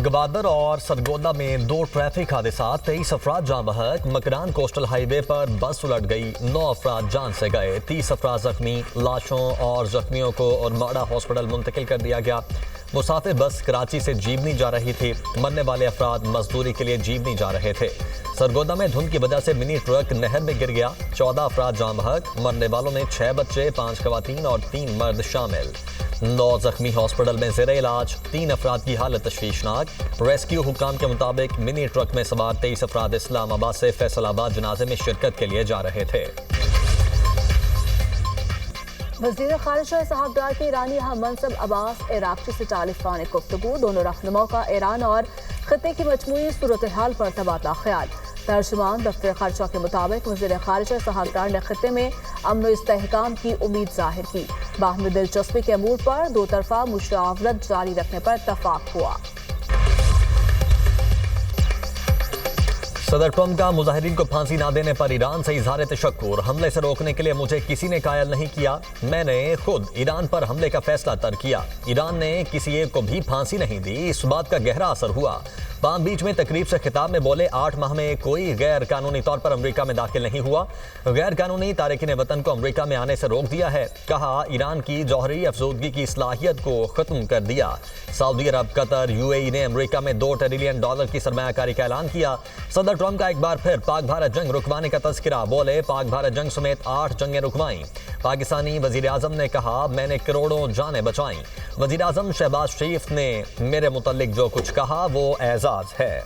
गवादर और सरगोदा में दो ट्रैफिक हादसा, 23 अफराद जान बहक। मकरान कोस्टल हाईवे पर बस उलट गई, 9 अफराद जान से गए, 30 अफराद जख्मी। लाशों और जख्मियों को औरमाड़ा हॉस्पिटल मुंतकिल कर दिया गया। मुसाफिर बस कराची से जीवनी जा रही थी। मरने वाले अफराद मजदूरी के लिए जीवनी जा रहे थे। सरगोदा में धुंध की वजह से मिनी ट्रक नहर में गिर गया, 14 अफराद जान बहक। मरने वालों में 6 बच्चे, 5 खवातीन और 3 मर्द शामिल। 9 जख्मी हॉस्पिटल में ज़ेरे इलाज, 3 अफराद की हालत तशवीशनाक। रेस्क्यू हुकाम के मुताबिक मिनी ट्रक में सवार 23 अफराद इस्लामाबाद से फैसलाबाद जनाजे में शिरकत के लिए जा रहे थे। वज़ीर ख़ारिजा साहबदार के ईरानी हम मनसब अब्बास इराक़ची से टेलीफोनिक गुफ्तगू। दोनों रहनुमाओं का ईरान और खित्ते की मजमूई सूरत हाल पर तबादला ख्याल। तर्जुमान दफ्तर ख़ारिजा के मुताबिक वज़ीर ख़ारिजा साहबदार ने खित्ते में अमन व इस्तेहकाम की उम्मीद जाहिर की। बाहमी दिलचस्पी के अमूर पर दो तरफा मुशावरत जारी रखने पर इत्तफाक हुआ। सदर ट्रंप का मुजाहिरीन को फांसी ना देने पर ईरान से इजहार तशक्कुर। हमले से रोकने के लिए मुझे किसी ने कायल नहीं किया, मैंने खुद ईरान पर हमले का फैसला तर्क किया। ईरान ने किसी एक को भी फांसी नहीं दी, इस बात का गहरा असर हुआ। पाम बीच में तकरीब से खिताब में बोले, 8 माह में कोई गैर कानूनी तौर पर अमरीका में दाखिल नहीं हुआ। गैर कानूनी तारकीन वतन को अमरीका में आने से रोक दिया है। कहा, ईरान की जौहरी अफजूदगी की सलाहियत को खत्म कर दिया। सऊदी अरब, कतर, यूएई ने अमरीका में $2 ट्रिलियन की सरमायाकारी का ऐलान किया। सदर ट्रंप का एक बार फिर पाक भारत जंग रुकवाने का तज़किरा। बोले, पाक भारत जंग समेत 8 जंगें रुकवाई। पाकिस्तानी वजीर आजम ने कहा, मैंने करोड़ों जानें बचाई। वजीर आजम शहबाज शरीफ ने मेरे मुतल्लिक जो कुछ कहा वो एजाज है।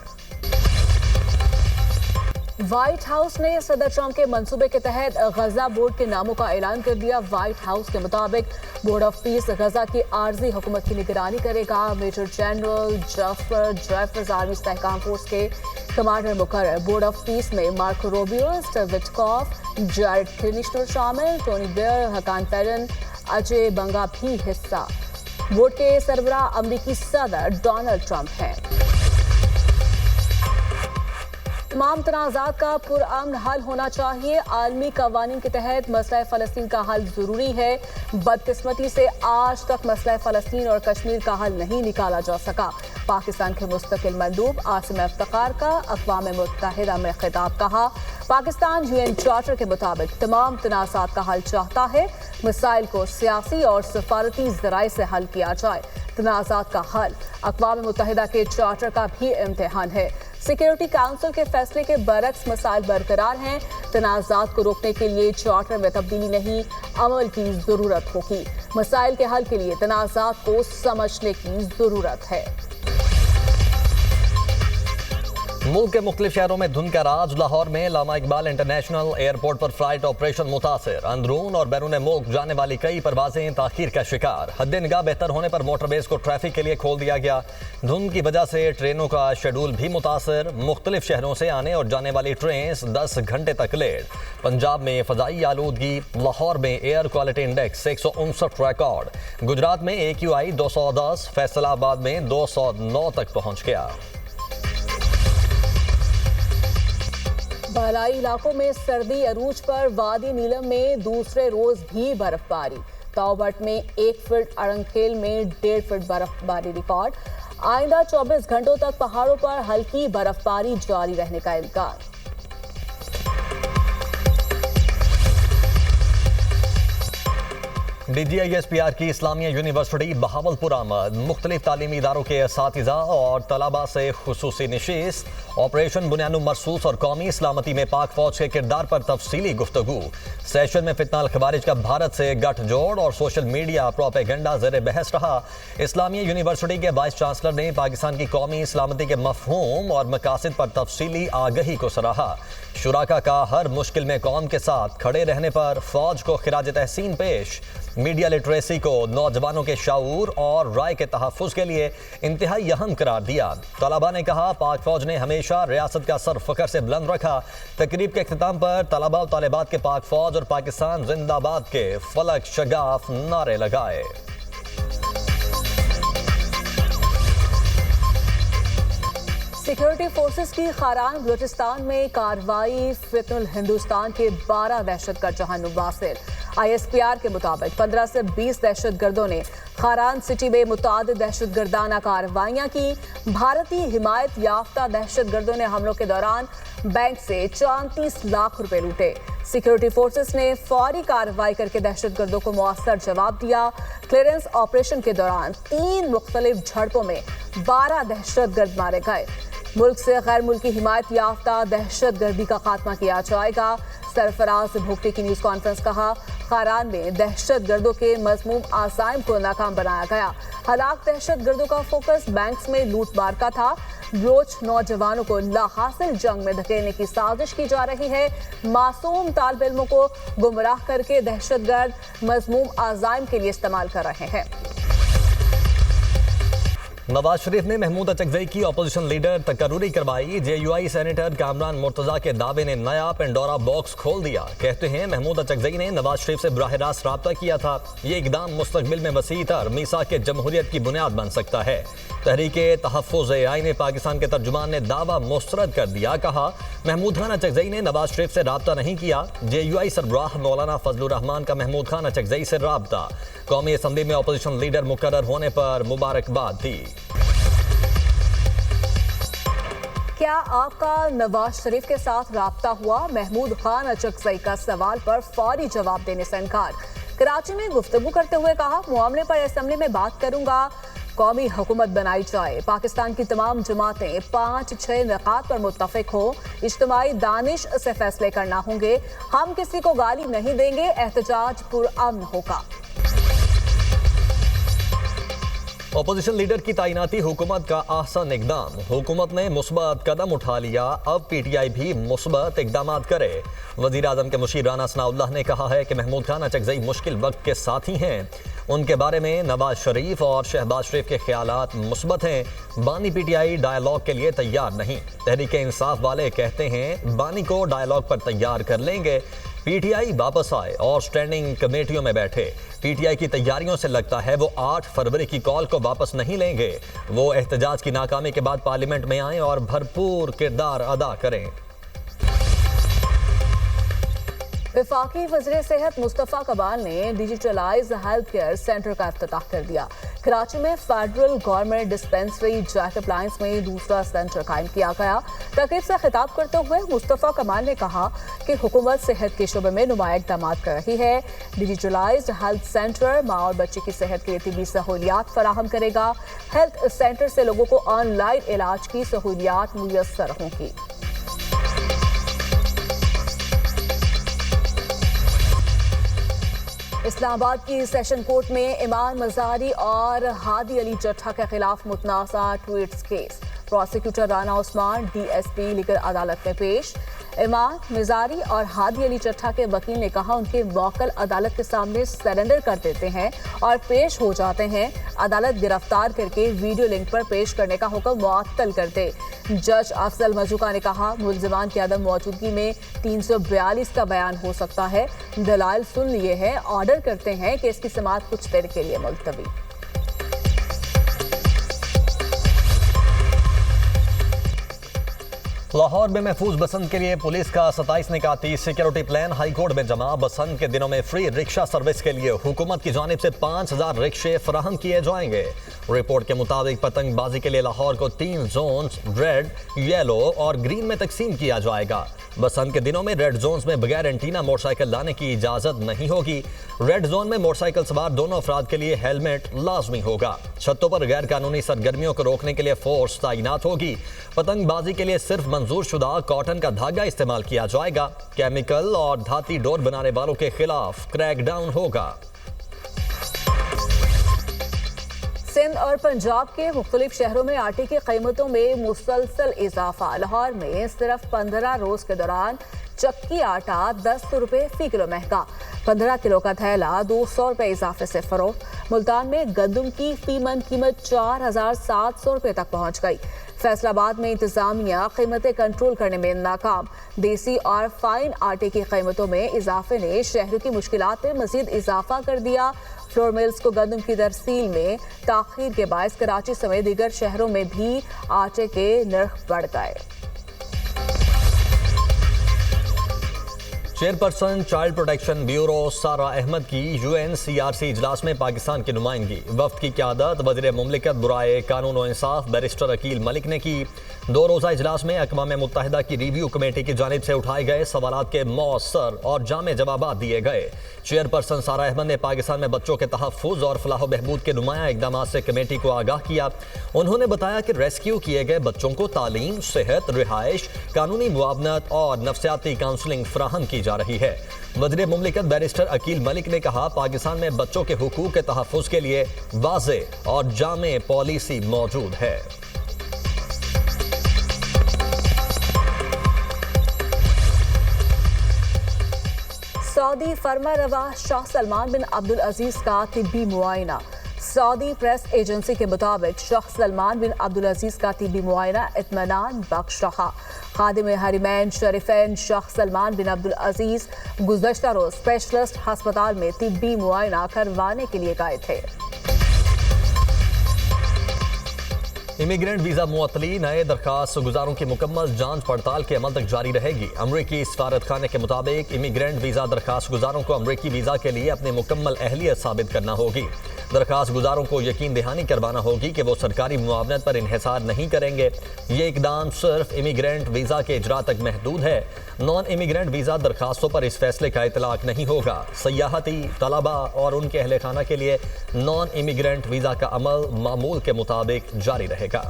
व्हाइट हाउस ने सदर ट्रंप के मंसूबे के तहत गजा बोर्ड के नामों का ऐलान कर दिया। व्हाइट हाउस के मुताबिक बोर्ड ऑफ पीस गजा की आर्जी हुकूमत की निगरानी करेगा। मेजर जनरल जफर ड्राइवर्स आर्मी इस्तेहकाम फोर्स के कमांडर मुकर्रर। बोर्ड ऑफ पीस में Marco Rubio, Steve Witkoff, Jared Kushner शामिल, Tony Blair, Hakan Fidan, Ajay Banga भी हिस्सा। बोर्ड के सरबराह अमरीकी सदर डोनाल्ड ट्रंप हैं। तमाम तनाज़ात का पुरअमन हल होना चाहिए। आलमी कवानीन के तहत मसला फ़लस्तीन का हल ज़रूरी है। बदकिस्मती से आज तक मसला फ़लस्तीन और कश्मीर का हल नहीं निकाला जा सका। पाकिस्तान के मुस्तकिल मंदूब आसिम इफ्तिखार का अक़वाम मुत्तहिदा में खिताब। कहा, पाकिस्तान यूएन चार्टर के मुताबिक तमाम तनाज़ात का हल चाहता है। मसाइल को सियासी और सफारती ज़राए से हल किया जाए। तनाज़ात का हल अक़वाम मुत्तहिदा के चार्टर का भी इम्तिहान है। सिक्योरिटी काउंसिल के फैसले के बरक्स मसाइल बरकरार हैं। तनाज़ात को रोकने के लिए चार्टर में तब्दीली नहीं, अमल की ज़रूरत होगी। मसाइल के हल के लिए तनाज़ात को समझने की ज़रूरत है। मुल्क के मुख्तलिफ शहरों में धुंध का राज। लाहौर में लामा इकबाल इंटरनेशनल एयरपोर्ट पर फ्लाइट ऑपरेशन मुतासिर। अंदरून और बैरून मुल्क जाने वाली कई परवाजें ताखीर का शिकार। हद निगाह बेहतर होने पर मोटरवेज को ट्रैफिक के लिए खोल दिया गया। धुंध की वजह से ट्रेनों का शेड्यूल भी मुतासिर। मुख्तलिफ शहरों से आने और जाने वाली ट्रेन 10 घंटे तक लेट। पंजाब में फ़ज़ाई आलूदगी। लाहौर में air quality index 159 record. Gujarat में AQI 210, फैसलाबाद में 209 तक पहुँच गया। बालाई इलाकों में सर्दी अरूज पर। वादी नीलम में दूसरे रोज भी बर्फबारी। ताओबट में 1 फीट, अड़ंगखेल में 1.5 फीट बर्फबारी रिकॉर्ड। आइंदा 24 घंटों तक पहाड़ों पर हल्की बर्फबारी जारी रहने का इम्कान। DGISPR की इस्लामिया यूनिवर्सिटी बहावलपुर आमद। मुख्तलिफ तालीमी इदारों के असातिज़ा और तलबा से खुसूसी नशिस्त। ऑपरेशन बुनियाद मरसूस और कौमी सलामती में पाक फौज के किरदार पर तफसीली गुफ्तगू। सेशन में फितना खवारिज का भारत से गठजोड़ और सोशल मीडिया प्रोपेगेंडा ज़ेर बहस रहा। इस्लामिया यूनिवर्सिटी के वाइस चांसलर ने पाकिस्तान की कौमी सलामती के मफहूम और मकासद पर तफसीली आगही को सराहा। शुराका का हर मुश्किल में कौम के साथ खड़े रहने पर फौज को खिराज तहसीन पेश। मीडिया लिटरेसी को नौजवानों के शऊर और राय के तहफ़्फ़ुज़ के लिए इंतहाई अहम करार दिया। तलबा ने कहा, पाक फौज ने हमेशा रियासत का सर फ़ख्र से बुलंद रखा। तकरीब के अख्तिताम पर तलबा और तालिबात के पाक फौज और पाकिस्तान जिंदाबाद के फलक शगाफ नारे लगाए। सिक्योरिटी फोर्सेस की खारान बलूचिस्तान में कार्रवाई। फितनुल हिंदुस्तान के 12 दहशतगर्द जहां वासिल। ISPR के मुताबिक 15 से 20 दहशतगर्दों ने खारान सिटी में मुतादिद दहशतगर्दाना कार्रवाइयां की। भारतीय हिमायत याफ्ता दहशतगर्दों ने हमलों के दौरान बैंक से 34 लाख रुपए लूटे। सिक्योरिटी फोर्सेस ने फौरी कार्रवाई करके दहशतगर्दों को मौसर जवाब दिया। क्लियरेंस ऑपरेशन के दौरान 3 मुख्तलिफ झड़पों में 12 दहशतगर्द मारे गए। मुल्क से गैर मुल्की हिमायत याफ्ता दहशतगर्दी का खात्मा किया जाएगा। सरफराज भुगटी की न्यूज कॉन्फ्रेंस कहा, खारान में दहशतगर्दों के मज़मूम आज़ाइम को नाकाम बनाया गया। हलाक दहशतगर्दों का फोकस बैंक्स में लूटमार का था। रोज नौजवानों को लाहासिल जंग में धकेलने की साजिश की जा रही है। मासूम तालिब इल्मों को गुमराह करके दहशतगर्द मज़मूम आज़ाइम के लिए इस्तेमाल कर रहे हैं। नवाज शरीफ ने महमूद अचकजई की अपोजिशन लीडर तकर्रुरी करवाई। JUI सेनेटर कामरान मुर्तजा के दावे ने नया पेंडोरा बॉक्स खोल दिया। कहते हैं महमूद अचकजई ने नवाज शरीफ से बराह रास्त राब्ता किया था। ये इकदाम मुस्तकबिल में वसी तर मीसाक के जमहूरियत की बुनियाद बन सकता है। तहरीके तहफ़्फ़ुज़-ए-आईन पाकिस्तान के तर्जुमान ने दावा मुस्तरद कर दिया। कहा, महमूद खान अचकजई ने नवाज शरीफ से राब्ता नहीं किया। JUI सरबराह मौलाना फजलुर रहमान का महमूद खान अचकजई से राब्ता। कौमी असम्बली में अपोजिशन लीडर मुकर्रर होने पर मुबारकबाद दी। क्या आपका नवाज शरीफ के साथ राब्ता हुआ? महमूद खान अचकजई का सवाल पर फौरी जवाब देने से इनकार। कराची में गुफ्तगू करते हुए कहा, मामले पर असेंबली में बात करूंगा। कौमी हुकूमत बनाई जाए। पाकिस्तान की तमाम जमातें 5-6 निकात पर मुत्तफिक हो। इज्तिमाई दानिश से फैसले करना होंगे। हम किसी को गाली नहीं देंगे। एहतजाज पुरअमन होगा। अपोजिशन लीडर की तैनाती हुकूमत का आसान इकदाम। हुकूमत ने मुस्बत कदम उठा लिया, अब PTI भी मुस्बत इकदाम करे। वजीर आजम के मुशीर राना सनाउल्लाह ने कहा है कि महमूद खान अचकजई मुश्किल वक्त के साथी हैं। उनके बारे में नवाज शरीफ और शहबाज शरीफ के ख्यालात मुस्बत हैं। बानी PTI डायलॉग के लिए तैयार नहीं। तहरीक इंसाफ वाले कहते हैं बानी को डायलॉग पर तैयार कर लेंगे। PTI वापस आए और स्टैंडिंग कमेटियों में बैठे। PTI की तैयारियों से लगता है वो 8 फरवरी की कॉल को वापस नहीं लेंगे। वो एहतजाज की नाकामी के बाद पार्लियामेंट में आए और भरपूर किरदार अदा करें। वफाकी वज़ीर सेहत मुस्तफ़ा कमाल ने डिजिटलाइज हेल्थ केयर सेंटर का इफ्तिताह कर दिया। कराची में federal government dispensary Jacob lines में दूसरा सेंटर कायम किया गया। तकरीब से खिताब करते हुए मुस्तफ़ा कमाल ने कहा कि हुकूमत सेहत के शोबे में नुमाया इक़दाम कर रही है। डिजिटलाइज्ड हेल्थ सेंटर माँ और बच्चे की सेहत के लिए तिबी सहूलियात फराहम करेगा। हेल्थ सेंटर से लोगों को ऑनलाइन इलाज की सहूलियात मुयस्सर होंगी। इस्लामाबाद की सेशन कोर्ट में इमाम मज़ारी और हादी अली चट्ठा के खिलाफ मुतनाज़ा tweets case. Prosecutor Rana Usman DSP लेकर अदालत में पेश। इमाम मज़ारी और हादी अली चट्ठा के वकील ने कहा उनके मौक्कल अदालत के सामने सरेंडर कर देते हैं और पेश हो जाते हैं। अदालत गिरफ्तार करके वीडियो लिंक पर पेश करने का हुक्म मुअत्तल कर दे। जज अफजल मजूका ने कहा मुल्ज़िमान की अदम मौजूदगी में 342 का बयान हो सकता है। दलाइल सुन लिए हैं, ऑर्डर करते हैं कि इसकी समाअत कुछ देर के लिए मुलतवी। लाहौर में महफूज बसंत के लिए पुलिस का 27 निकाती सिक्योरिटी प्लान हाईकोर्ट में जमा। बसंत के दिनों में फ्री रिक्शा सर्विस के लिए हुकूमत की जानिब से 5000 रिक्शे फराहम किए जाएंगे। रिपोर्ट के मुताबिक पतंगबाजी के लिए लाहौर को 3 जोन्स रेड, येलो और ग्रीन में तकसीम किया जाएगा। बसंत के दिनों में रेड जोन्स में बगैर एंटीना मोटरसाइकिल लाने की इजाजत नहीं होगी। रेड जोन में मोटरसाइकिल सवार दोनों अफराद के लिए हेलमेट लाजमी होगा। छतों पर गैर कानूनी सरगर्मियों को रोकने के लिए फोर्स तैनात होगी। पतंगबाजी के लिए सिर्फ मंजूर शुदा कॉटन का धागा इस्तेमाल किया जाएगा। केमिकल और धाती डोर बनाने वालों के खिलाफ क्रैकडाउन होगा। सिंध और पंजाब के मुख्तलिफ शहरों में आटे की कीमतों में मुसलसल इजाफा। लाहौर में सिर्फ 15 रोज के दौरान चक्की आटा 10 रुपए फी किलो महंगा। 15 किलो का थैला 200 रुपए इजाफे से फरोख्त। मुल्तान में गंदम की फी मन कीमत 4700 रुपए तक पहुंच गई। फैसलाबाद में इंतजामिया कीमतें कंट्रोल करने में नाकाम। देसी और फाइन आटे की कीमतों में इजाफे ने शहरों की मुश्किलात में मजीद इजाफा कर दिया। फ्लोर मिल्स को गंदम की तरसील में ताखीर के बायस कराची समेत दीगर शहरों में भी आटे के नर्ख बढ़ गए। चेयरपर्सन चाइल्ड प्रोटेक्शन ब्यूरो सारा अहमद की UNCRC इजलास में पाकिस्तान की नुमाइंदगी। वफ्द की क़यादत वज़ीर मुमलिकत बुराए कानून व इंसाफ बैरिस्टर अकील मलिक ने की। 2 रोज़ा इजलास में अक़वाम मुत्तहिदा की रिव्यू कमेटी की जानिब से उठाए गए सवालात के मौसर और जामे जवाबात दिए गए। चेयरपर्सन सारा अहमद ने पाकिस्तान में बच्चों के तहफ़्फ़ुज़ और फलाह बहबूद के नुमाया इक़दाम से कमेटी को आगाह किया। उन्होंने बताया कि रेस्क्यू किए गए बच्चों को तालीम, सेहत, रिहाइश, कानूनी मुआवनत और नफ्सियाती काउंसलिंग फराहम की जा रही है। वज़ीर मुमलिकत बैरिस्टर अकील मलिक ने कहा, पाकिस्तान में बच्चों के हुकूक के तहफ़्फ़ुज़ के लिए वाज़े और जामे पॉलिसी मौजूद है। सऊदी फरमारवा शाह सलमान बिन अब्दुल अजीज का तिब्बी मुआयना। सऊदी प्रेस एजेंसी के मुताबिक शाह सलमान बिन अब्दुल अजीज का तिब्बी मुआयना इत्मीनान बख्श रहा। खादिम हरिमैन शरीफैन शाह सलमान बिन अब्दुल अजीज गुज़श्ता रोज स्पेशलिस्ट अस्पताल में तिब्बी मुआयना करवाने के लिए गए थे। इमिग्रेंट वीज़ा मुअत्तली नए दरखास्त गुजारों की मुकम्मल जांच पड़ताल के अमल तक जारी रहेगी। अमरीकी सफारत खाने के मुताबिक इमिग्रेंट वीज़ा दरखास्त गुजारों को अमरीकी वीज़ा के लिए अपनी मुकम्मल अहलियत साबित करना होगी। दरखास्त गुजारों को यकीन दहानी करवाना होगी कि वो सरकारी मुआवनत पर इन्हिसार नहीं करेंगे। ये इकदाम सिर्फ इमिग्रेंट वीज़ा के इजरा तक महदूद है। नॉन इमिग्रेंट वीज़ा दरखास्तों पर इस फैसले का इतलाक नहीं होगा। सयाहती, तलबा और उनके अहले खाना के लिए नॉन इमिग्रेंट वीज़ा का अमल मामूल के मुताबिक जारी रहेगा।